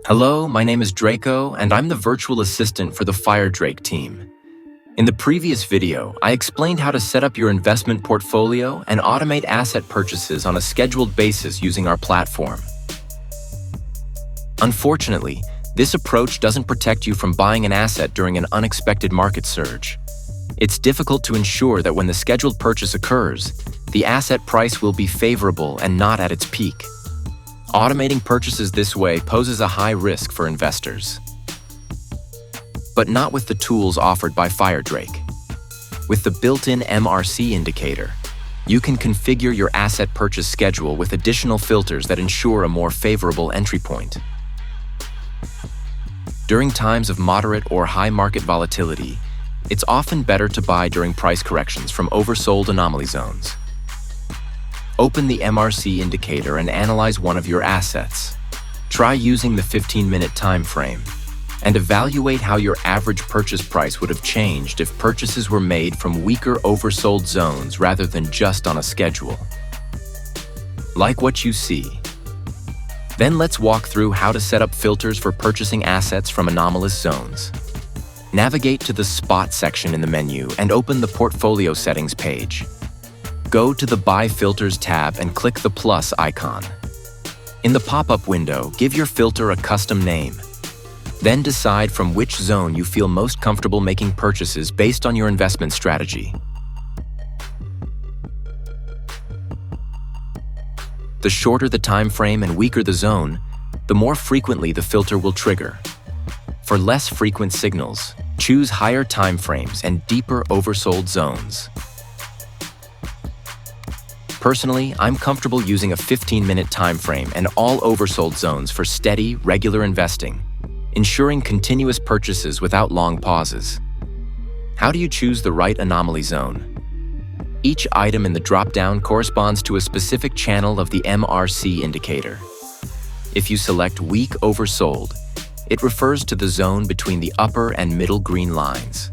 Hello, my name is Draco, and I'm the virtual assistant for the Firedrake team. In the previous video, I explained how to set up your investment portfolio and automate asset purchases on a scheduled basis using our platform. Unfortunately, this approach doesn't protect you from buying an asset during an unexpected market surge. It's difficult to ensure that when the scheduled purchase occurs, the asset price will be favorable and not at its peak. Automating purchases this way poses a high risk for investors. But not with the tools offered by Firedrake. With the built-in MRC indicator, you can configure your asset purchase schedule with additional filters that ensure a more favorable entry point. During times of moderate or high market volatility, it's often better to buy during price corrections from oversold anomaly zones. Open the MRC indicator and analyze one of your assets. Try using the 15-minute time frame and evaluate how your average purchase price would have changed if purchases were made from weaker oversold zones rather than just on a schedule. Like what you see. Then let's walk through how to set up filters for purchasing assets from anomalous zones. Navigate to the Spot section in the menu and open the Portfolio Settings page. Go to the Buy Filters tab and click the plus icon. In the pop-up window, give your filter a custom name. Then decide from which zone you feel most comfortable making purchases based on your investment strategy. The shorter the time frame and weaker the zone, the more frequently the filter will trigger. For less frequent signals, choose higher time frames and deeper oversold zones. Personally, I'm comfortable using a 15-minute time frame and all oversold zones for steady, regular investing, ensuring continuous purchases without long pauses. How do you choose the right anomaly zone? Each item in the drop-down corresponds to a specific channel of the MRC indicator. If you select Weak Oversold, it refers to the zone between the upper and middle green lines.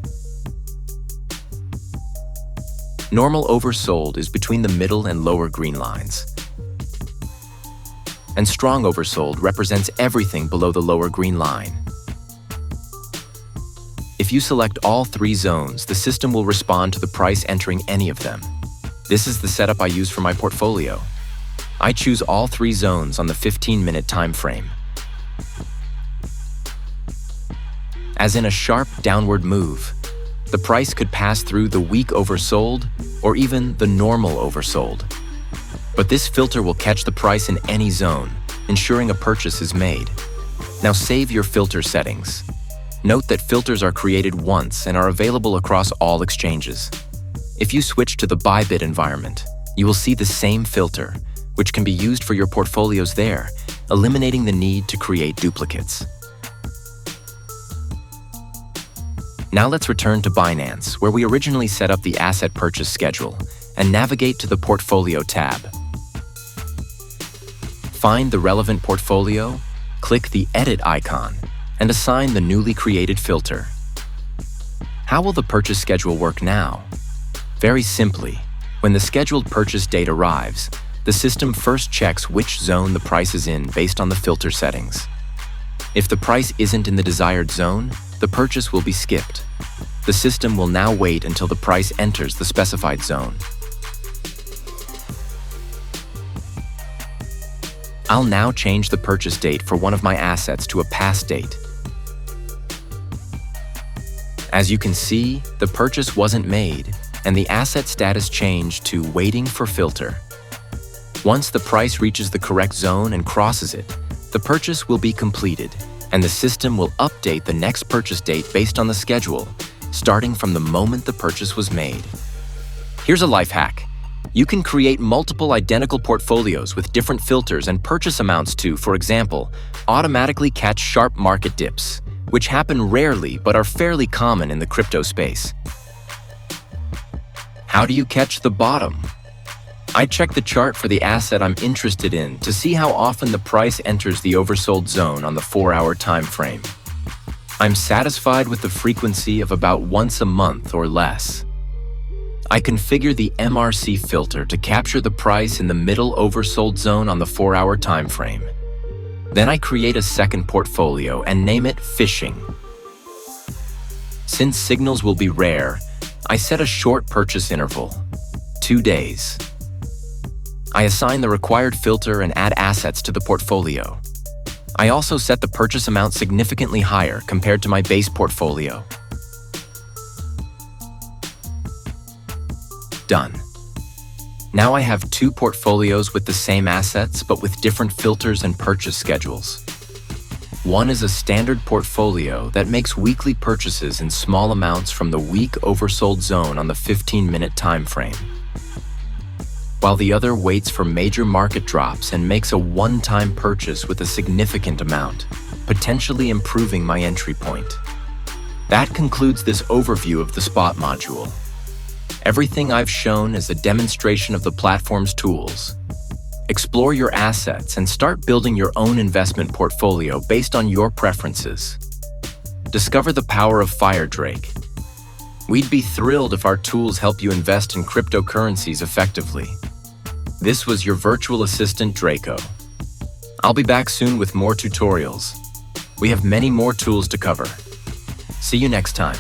Normal Oversold is between the middle and lower green lines. And Strong Oversold represents everything below the lower green line. If you select all three zones, the system will respond to the price entering any of them. This is the setup I use for my portfolio. I choose all three zones on the 15-minute time frame. As in a sharp downward move, the price could pass through the weak oversold or even the normal oversold. But this filter will catch the price in any zone, ensuring a purchase is made. Now save your filter settings. Note that filters are created once and are available across all exchanges. If you switch to the Bybit environment, you will see the same filter, which can be used for your portfolios there, eliminating the need to create duplicates. Now let's return to Binance, where we originally set up the asset purchase schedule, and navigate to the Portfolio tab. Find the relevant portfolio, click the Edit icon, and assign the newly created filter. How will the purchase schedule work now? Very simply, when the scheduled purchase date arrives, the system first checks which zone the price is in based on the filter settings. If the price isn't in the desired zone, the purchase will be skipped. The system will now wait until the price enters the specified zone. I'll now change the purchase date for one of my assets to a past date. As you can see, the purchase wasn't made, and the asset status changed to Waiting for Filter. Once the price reaches the correct zone and crosses it, the purchase will be completed, and the system will update the next purchase date based on the schedule, starting from the moment the purchase was made. Here's a life hack. You can create multiple identical portfolios with different filters and purchase amounts to, for example, automatically catch sharp market dips, which happen rarely but are fairly common in the crypto space. How do you catch the bottom? I check the chart for the asset I'm interested in to see how often the price enters the oversold zone on the 4-hour time frame. I'm satisfied with the frequency of about once a month or less. I configure the MRC filter to capture the price in the middle oversold zone on the 4-hour time frame. Then I create a second portfolio and name it Fishing. Since signals will be rare, I set a short purchase interval, 2 days. I assign the required filter and add assets to the portfolio. I also set the purchase amount significantly higher compared to my base portfolio. Done. Now I have 2 portfolios with the same assets but with different filters and purchase schedules. One is a standard portfolio that makes weekly purchases in small amounts from the weak oversold zone on the 15-minute time frame, while the other waits for major market drops and makes a one-time purchase with a significant amount, potentially improving my entry point. That concludes this overview of the spot module. Everything I've shown is a demonstration of the platform's tools. Explore your assets and start building your own investment portfolio based on your preferences. Discover the power of Firedrake. We'd be thrilled if our tools help you invest in cryptocurrencies effectively. This was your virtual assistant, Draco. I'll be back soon with more tutorials. We have many more tools to cover. See you next time.